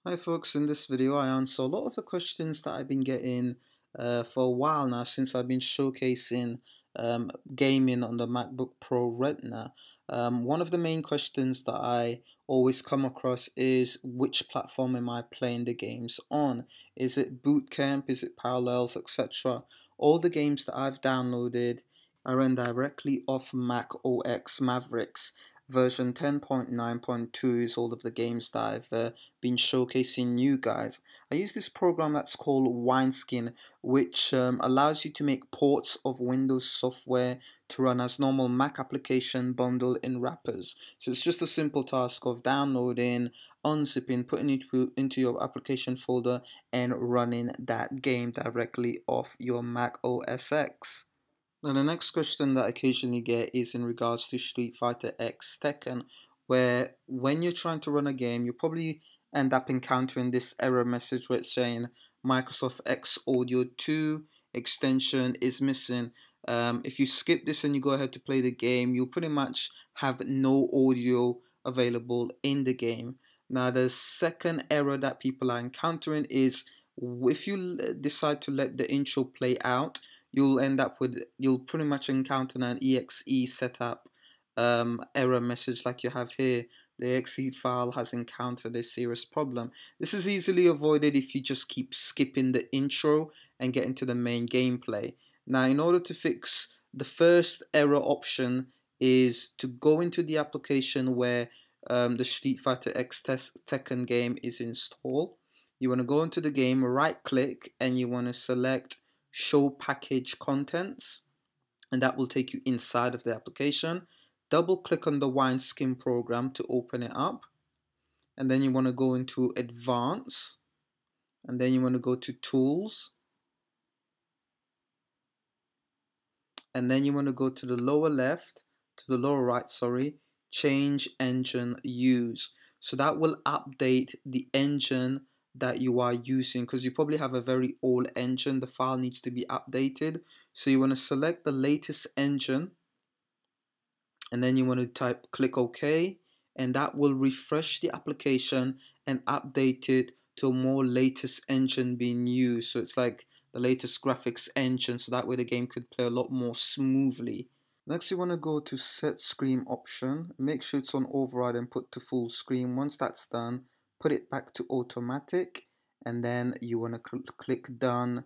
Hi folks, in this video I answer a lot of the questions that I've been getting for a while now since I've been showcasing gaming on the Macbook Pro Retina. One of the main questions that I always come across is which platform am I playing the games on? Is it Boot Camp, is it Parallels, etc. All the games that I've downloaded I run directly off Mac OS Mavericks. Version 10.9.2 is all of the games that I've been showcasing you guys. I use this program that's called Wineskin, which allows you to make ports of Windows software to run as normal Mac application bundle in wrappers. So it's just a simple task of downloading, unzipping, putting it into your application folder and running that game directly off your Mac OS X. Now the next question that I occasionally get is in regards to Street Fighter X Tekken, where when you're trying to run a game, you probably end up encountering this error message where it's saying Microsoft X Audio 2 extension is missing. If you skip this and you go ahead to play the game, you'll pretty much have no audio available in the game. Now the second error that people are encountering is if you decide to let the intro play out, you'll pretty much encounter an exe setup error message like you have here. The exe file has encountered a serious problem. This is easily avoided if you just keep skipping the intro and get into the main gameplay. Now, in order to fix the first error option is to go into the application where the Street Fighter X Tekken game is installed. You want to go into the game, right click, and you want to select show package contents, and that will take you inside of the application. Double click on the Wineskin program to open it up, and then you want to go into advanced, and then you want to go to tools, and then you want to go to the lower left, to the lower right, sorry, change engine use. So that will update the engine that you are using, because you probably have a very old engine. The file needs to be updated. So you want to select the latest engine, and then you want to click OK, and that will refresh the application and update it to a more latest engine being used. So it's like the latest graphics engine, so that way the game could play a lot more smoothly. Next, you want to go to set screen option, make sure it's on override and put to full screen. Once that's done, put it back to automatic, and then you want to click done,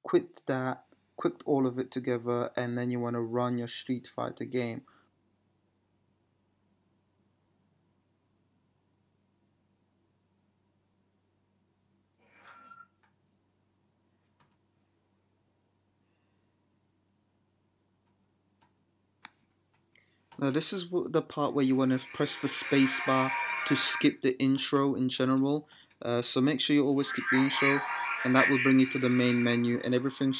quit that, quit all of it together, and then you want to run your Street Fighter game. Now this is the part where you want to press the space bar to skip the intro in general. So make sure you always skip the intro, and that will bring you to the main menu, and everything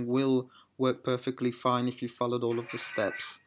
will work perfectly fine if you followed all of the steps.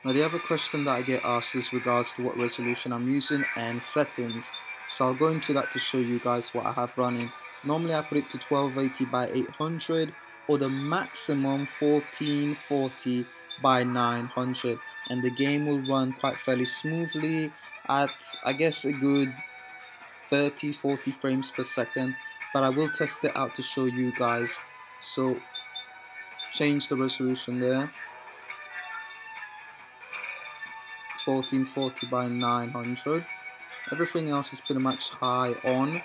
Now the other question that I get asked is regards to what resolution I'm using and settings. So I'll go into that to show you guys what I have running. Normally I put it to 1280 by 800 or the maximum 1440 by 900, and the game will run quite fairly smoothly at, I guess, a good 30-40 frames per second, but I will test it out to show you guys. So change the resolution there, 1440 by 900. Everything else is pretty much high on.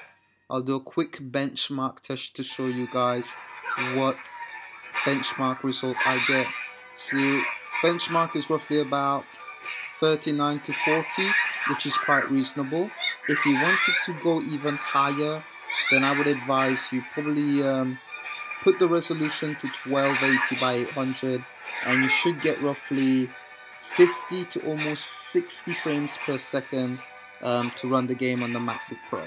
I'll do a quick benchmark test to show you guys what benchmark result I get. So benchmark is roughly about 39 to 40, which is quite reasonable. If you wanted to go even higher, then I would advise you probably put the resolution to 1280 by 800, and you should get roughly 50 to almost 60 frames per second to run the game on the MacBook Pro.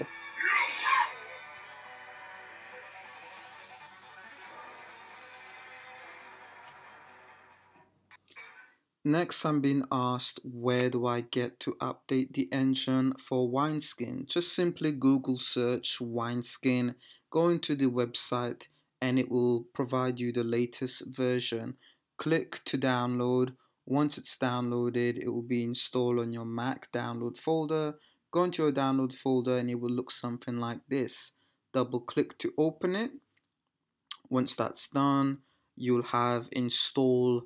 Next, I'm being asked where do I get to update the engine for Wineskin. Just simply Google search Wineskin, go into the website, and it will provide you the latest version. Click to download. Once it's downloaded, it will be installed on your Mac download folder. Go into your download folder and it will look something like this. Double click to open it. Once that's done, you'll have install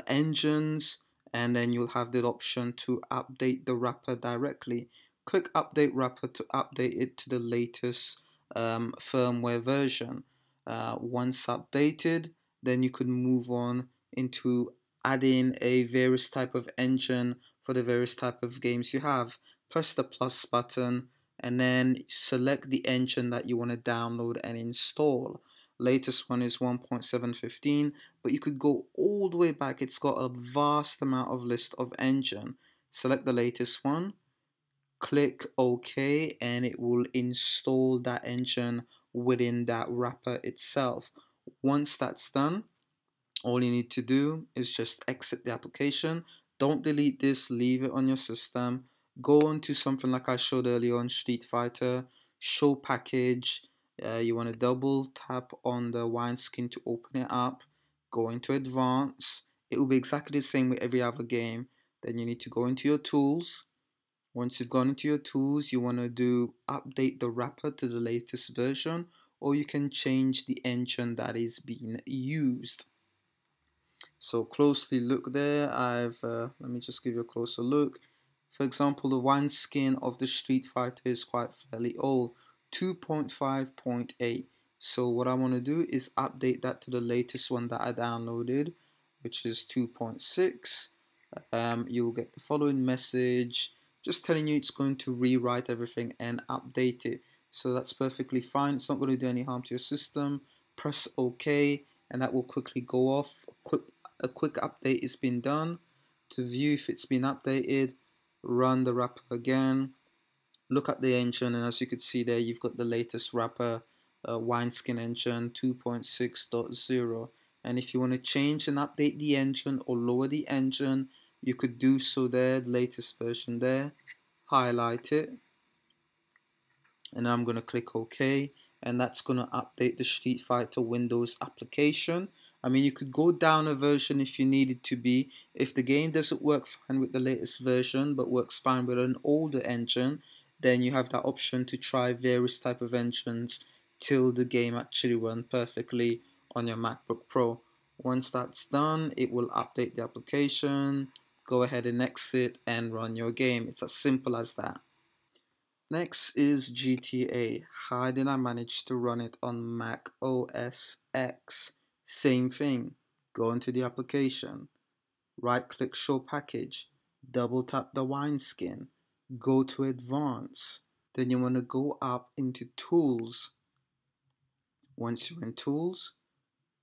engines, and then you'll have the option to update the wrapper directly. Click update wrapper to update it to the latest firmware version. Once updated, then you could move on into adding a various type of engine for the various type of games you have. Press the plus button and then select the engine that you want to download and install. Latest one is 1.715, but you could go all the way back. It's got a vast amount of list of engine. Select the latest one, click OK, and it will install that engine within that wrapper itself. Once that's done, all you need to do is just exit the application. Don't delete this, leave it on your system. Go on to something like I showed earlier on Street Fighter, show package. You want to double tap on the wineskin to open it up. Go into advanced. It will be exactly the same with every other game. Then you need to go into your tools. Once you've gone into your tools, you want to do update the wrapper to the latest version, or you can change the engine that is being used. So closely look there. Let me just give you a closer look. For example, the wineskin of the Street Fighter is quite fairly old, 2.5.8. So what I want to do is update that to the latest one that I downloaded, which is 2.6. You'll get the following message just telling you it's going to rewrite everything and update it. So that's perfectly fine. It's not going to do any harm to your system. Press OK, and that will quickly go off. A quick update is been done. To view if it's been updated, run the wrapper again. Look at the engine, and as you can see there, you've got the latest wrapper, Wineskin engine 2.6.0. And if you want to change and update the engine or lower the engine, you could do so there, the latest version there. Highlight it, and I'm going to click OK, and that's going to update the Street Fighter Windows application. I mean, you could go down a version if you needed to be. If the game doesn't work fine with the latest version but works fine with an older engine, then you have that option to try various type of engines till the game actually runs perfectly on your MacBook Pro. Once that's done, it will update the application. Go ahead and exit and run your game. It's as simple as that. Next is GTA. How did I manage to run it on Mac OS X? Same thing. Go into the application, right click show package, double tap the wineskin, go to advanced. Then you want to go up into tools. Once you're in tools,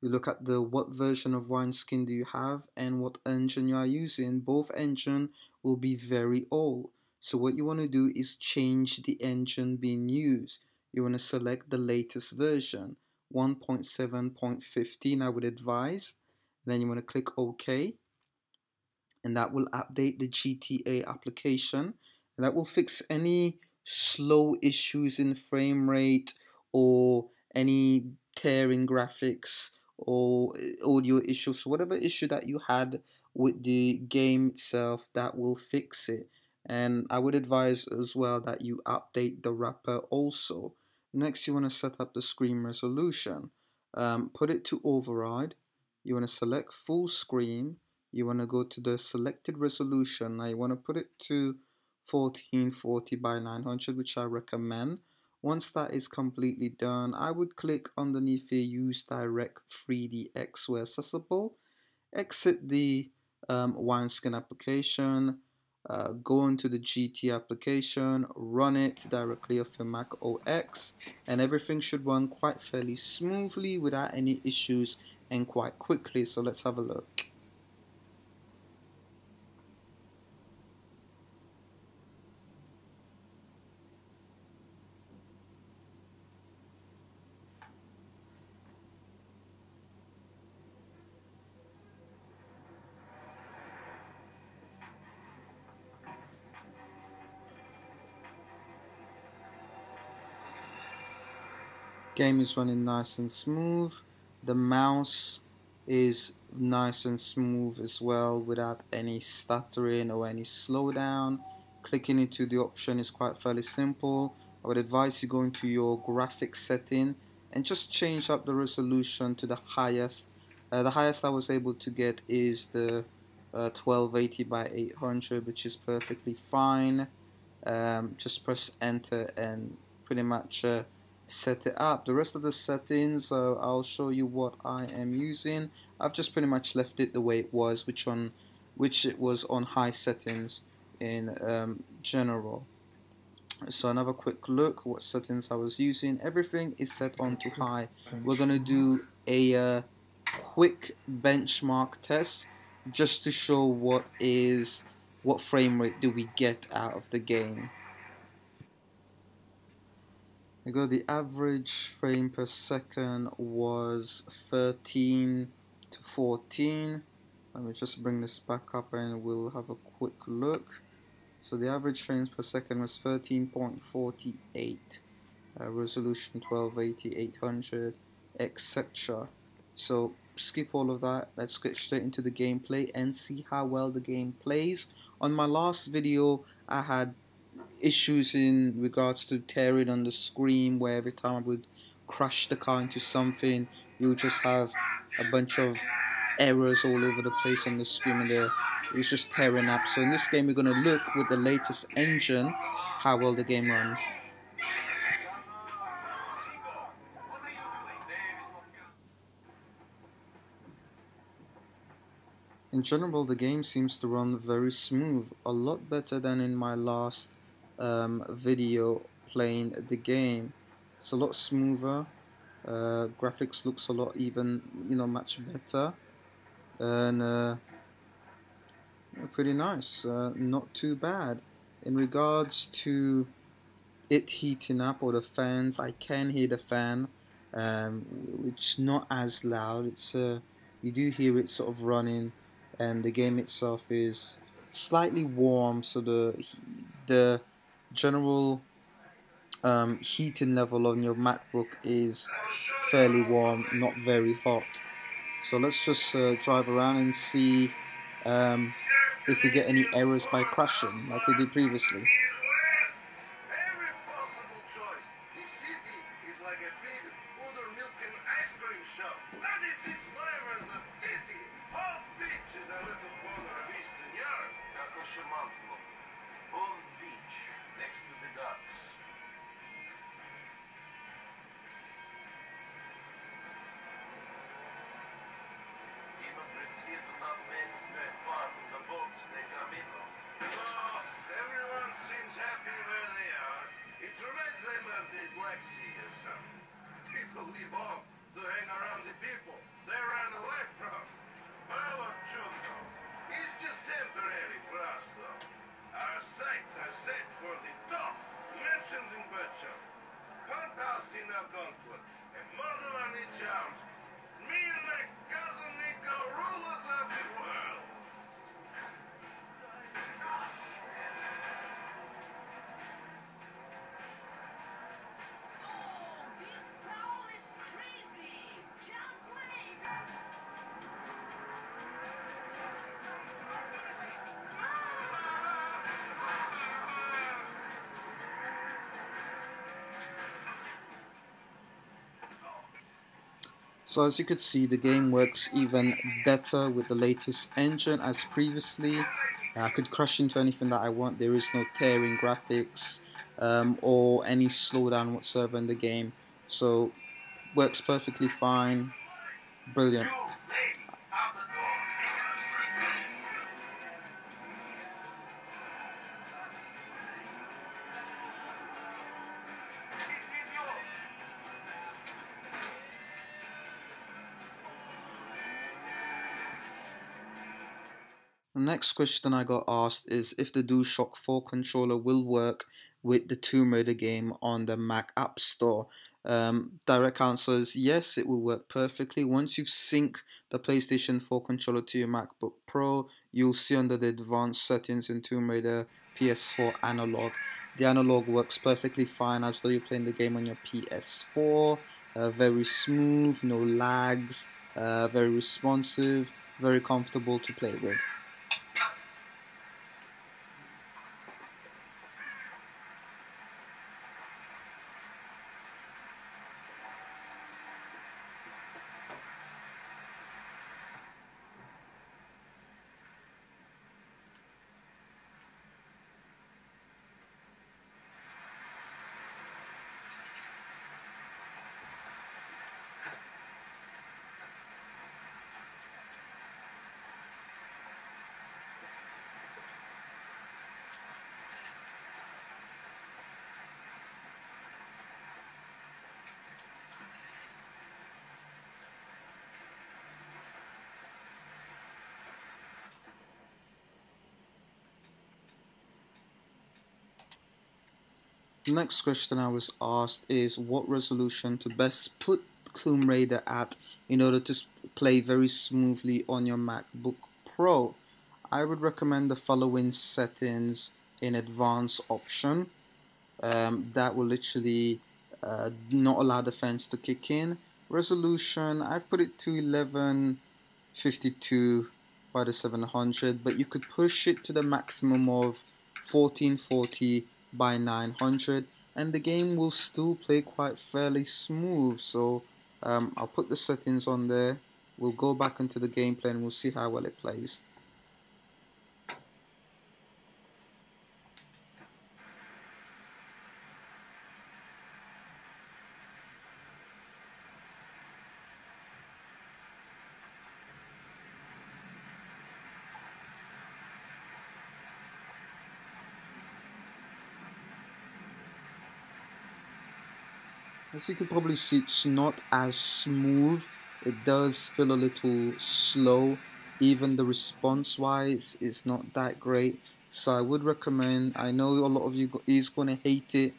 you look at the what version of wineskin do you have and what engine you are using. Both engine will be very old. So what you want to do is change the engine being used. You want to select the latest version, 1.7.15 I would advise. Then you want to click OK, and that will update the GTA application, and that will fix any slow issues in frame rate or any tearing graphics or audio issues, whatever issue that you had with the game itself, that will fix it. And I would advise as well that you update the wrapper also. Next, you want to set up the screen resolution. Put it to override. You want to select full screen. You want to go to the selected resolution. Now you want to put it to 1440 by 900, which I recommend. Once that is completely done, I would click underneath here, use direct 3DX where accessible. Exit the Wineskin application, go into the GT application, run it directly off your Mac OS, and everything should run quite fairly smoothly without any issues and quite quickly. So let's have a look. Game is running nice and smooth. The mouse is nice and smooth as well without any stuttering or any slowdown. Clicking into the option is quite fairly simple. I would advise you go into your graphics setting and just change up the resolution to the highest. The highest I was able to get is the 1280 by 800, which is perfectly fine. Just press enter and pretty much set it up. The rest of the settings, I'll show you what I am using. I've just pretty much left it the way it was, which it was on high settings in general. So another quick look what settings I was using. Everything is set on to high. We're gonna do a quick benchmark test just to show what frame rate do we get out of the game. We got the average frame per second was 13 to 14. Let me just bring this back up and we'll have a quick look. So the average frames per second was 13.48, resolution 1280, 800, etc. So skip all of that. Let's get straight into the gameplay and see how well the game plays. On my last video, I had issues in regards to tearing on the screen, where every time I would crash the car into something, you would just have a bunch of errors all over the place on the screen, and it was just tearing up. So in this game, we're going to look with the latest engine how well the game runs. In general, the game seems to run very smooth, a lot better than in my last video playing the game. It's a lot smoother. Graphics looks a lot even, much better, and pretty nice. Not too bad. In regards to it heating up or the fans, I can hear the fan, which not as loud. You do hear it sort of running, and the game itself is slightly warm, so the general heating level on your MacBook is fairly warm, not very hot. So let's just drive around and see if we get any errors by crashing like we did previously. Every possible choice. The city is like a big buttermilk and ice cream shop. 96 flavors of titty. Half beach is a little corner of Eastern Europe. Half beach, next to the docks. Immigrants here do not make it very far from the boats they come in on. Oh, everyone seems happy where they are. It reminds them of the Black Sea or something. People leave home to hang around the people they ran away from. Well, look, Junko, it's just temporary for us, though. Our sights are set for the top mansions in Berkshire, penthouse in Algonquin, and murder on each out. Me and my cousin Nico, rulers of the world. So as you could see, the game works even better with the latest engine as previously. I could crash into anything that I want. There is no tearing graphics or any slowdown whatsoever in the game. So works perfectly fine. Brilliant. The next question I got asked is if the DualShock 4 controller will work with the Tomb Raider game on the Mac App Store. Direct answer is yes, it will work perfectly. Once you sync the PlayStation 4 controller to your MacBook Pro, you'll see under the advanced settings in Tomb Raider PS4 analog. The analog works perfectly fine as though you're playing the game on your PS4. very smooth, no lags, very responsive, very comfortable to play with. The next question I was asked is what resolution to best put Tomb Raider at in order to play very smoothly on your MacBook Pro. I would recommend the following settings in advanced option. That will literally not allow the fence to kick in. Resolution, I've put it to 1152 by the 700, but you could push it to the maximum of 1440 by 900, and the game will still play quite fairly smooth. So I'll put the settings on there. We'll go back into the gameplay and we'll see how well it plays. As you can probably see, it's not as smooth. It does feel a little slow. Even the response wise is not that great. So I would recommend, I know a lot of you is going to hate it,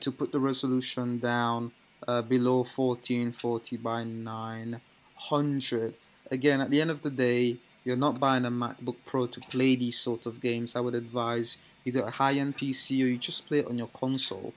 to put the resolution down below 1440 by 900. Again, at the end of the day, you're not buying a MacBook Pro to play these sort of games. I would advise you get a high-end PC or you just play it on your console.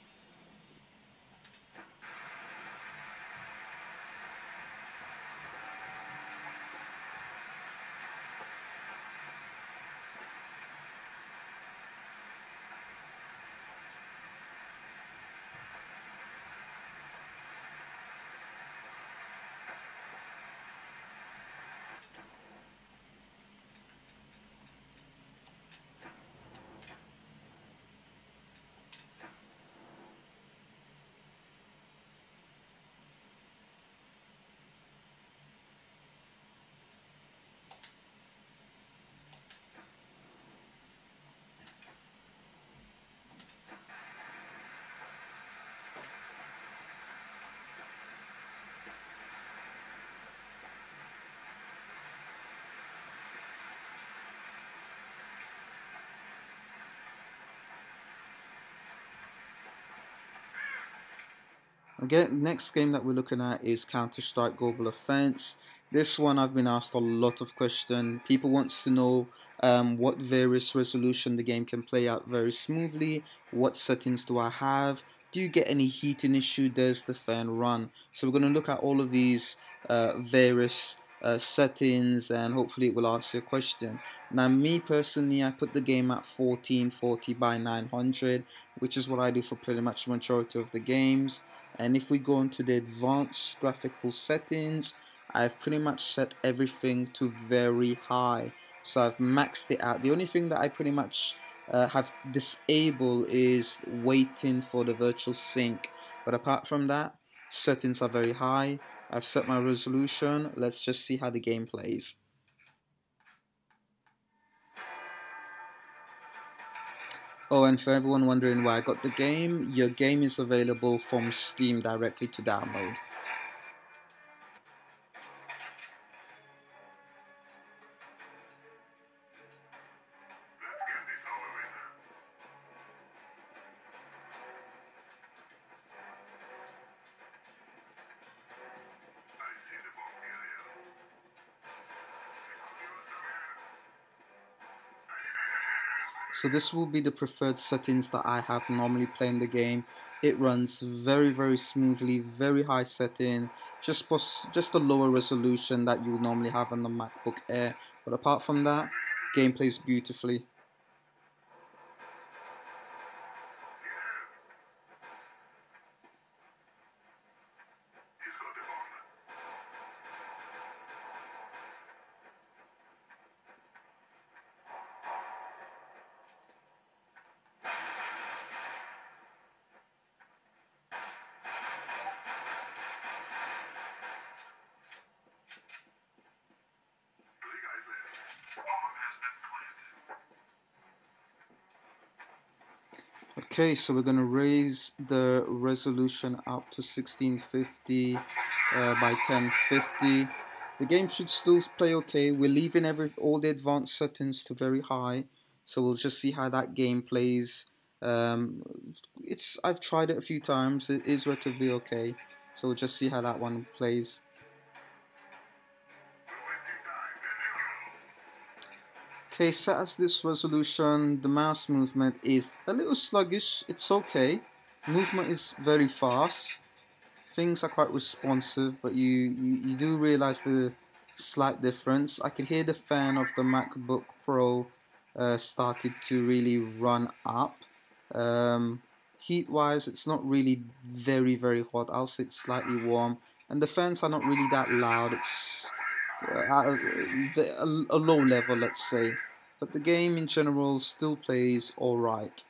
Again, next game that we're looking at is Counter-Strike Global Offense. This one I've been asked a lot of questions. People wants to know what various resolution the game can play out very smoothly. What settings do I have? Do you get any heating issue? Does the fan run? So we're going to look at all of these various settings, and hopefully it will answer your question. Now, me personally, I put the game at 1440 by 900, which is what I do for pretty much the majority of the games. And if we go into the advanced graphical settings, I've pretty much set everything to very high. So I've maxed it out. The only thing that I pretty much have disabled is waiting for the virtual sync. But apart from that, settings are very high. I've set my resolution. Let's just see how the game plays. Oh, and for everyone wondering why I got the game, your game is available from Steam directly to download. Let's get this over with. I see the bomb carrier. So this will be the preferred settings that I have normally playing the game. It runs very smoothly, very high setting, just a lower resolution that you would normally have on the MacBook Air. But apart from that, game plays beautifully. Okay, so we're gonna raise the resolution up to 1650 by 1050. The game should still play okay. We're leaving all the advanced settings to very high, so we'll just see how that game plays. I've tried it a few times. It is relatively okay, so we'll just see how that one plays. Okay, set as this resolution, the mouse movement is a little sluggish. It's okay. Movement is very fast. Things are quite responsive, but you do realize the slight difference. I could hear the fan of the MacBook Pro started to really run up. Heat-wise, it's not really very hot. I'll say it's slightly warm, and the fans are not really that loud. It's at a low level, let's say. But the game in general still plays alright.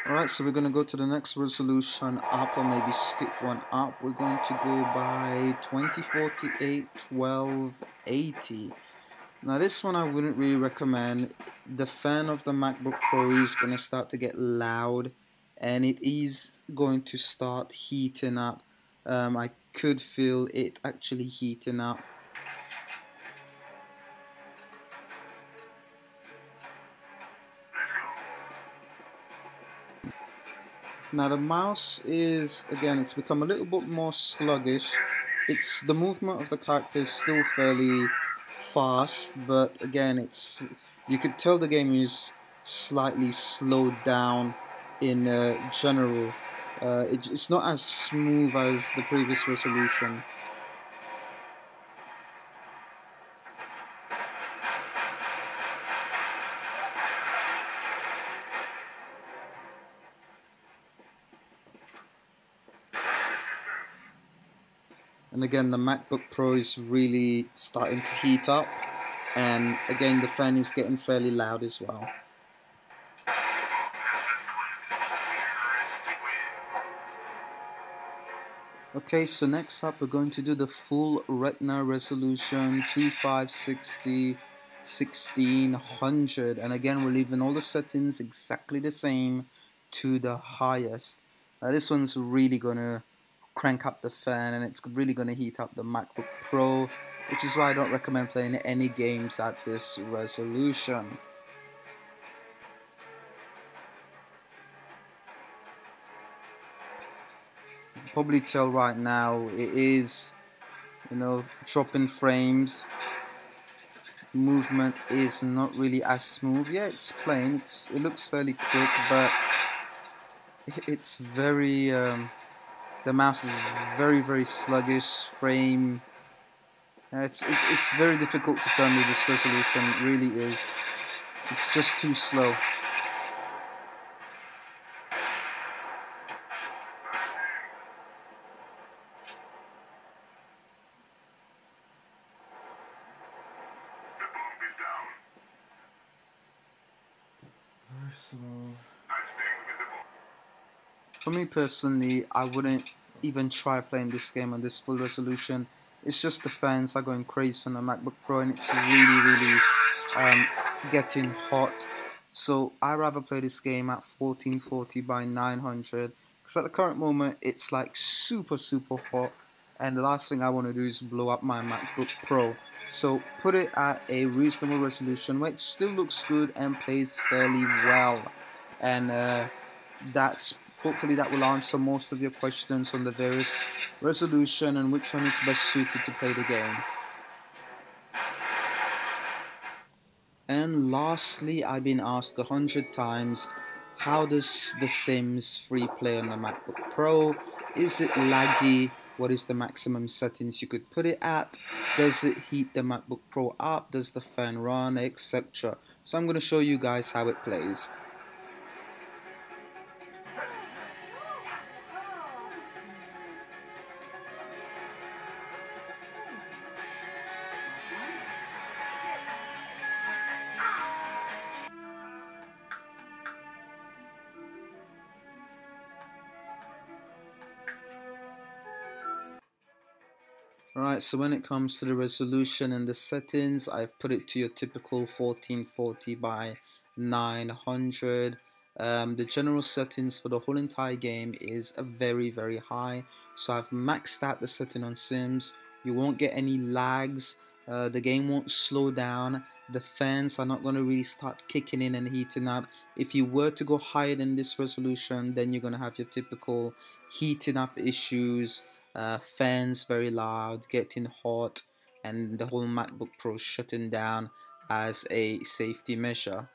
Alright, so we're going to go to the next resolution up, or maybe skip one up. We're going to go by 2048 1280. Now this one I wouldn't really recommend. The fan of the MacBook Pro is going to start to get loud, and it is going to start heating up. I could feel it actually heating up. Now the mouse is, again, it's become a little bit more sluggish. It's the movement of the character is still fairly fast, but again, you could tell the game is slightly slowed down in general. It's not as smooth as the previous resolution. And again, the MacBook Pro is really starting to heat up, and again the fan is getting fairly loud as well. Okay, so next up we're going to do the full Retina resolution 2560 1600, and again we're leaving all the settings exactly the same to the highest. Now this one's really gonna crank up the fan, and it's really going to heat up the MacBook Pro, which is why I don't recommend playing any games at this resolution. You can probably tell right now it is, dropping frames. Movement is not really as smooth. Yeah, it's playing. It looks fairly quick, but it's very. The mouse is very sluggish. Frame. It's very difficult to turn with this resolution. It really is. It's just too slow. Very slow. For me personally, I wouldn't even try playing this game on this full resolution. It's just the fans are going crazy on the MacBook Pro, and it's really getting hot. So I rather play this game at 1440 by 900 because at the current moment it's like super hot, and the last thing I want to do is blow up my MacBook Pro. So put it at a reasonable resolution where it still looks good and plays fairly well, and that's hopefully that will answer most of your questions on the various resolution and which one is best suited to play the game. And lastly, I've been asked 100 times, how does The Sims Freeplay on the MacBook Pro? Is it laggy? What is the maximum settings you could put it at? Does it heat the MacBook Pro up? Does the fan run, etc.? So I'm going to show you guys how it plays. Alright, so when it comes to the resolution and the settings, I've put it to your typical 1440 by 900. The general settings for the whole entire game is very high, so I've maxed out the setting on Sims. You won't get any lags, the game won't slow down, the fans are not going to really start kicking in and heating up. If you were to go higher than this resolution, then you're going to have your typical heating up issues, fans very loud, getting hot, and the whole MacBook Pro shutting down as a safety measure.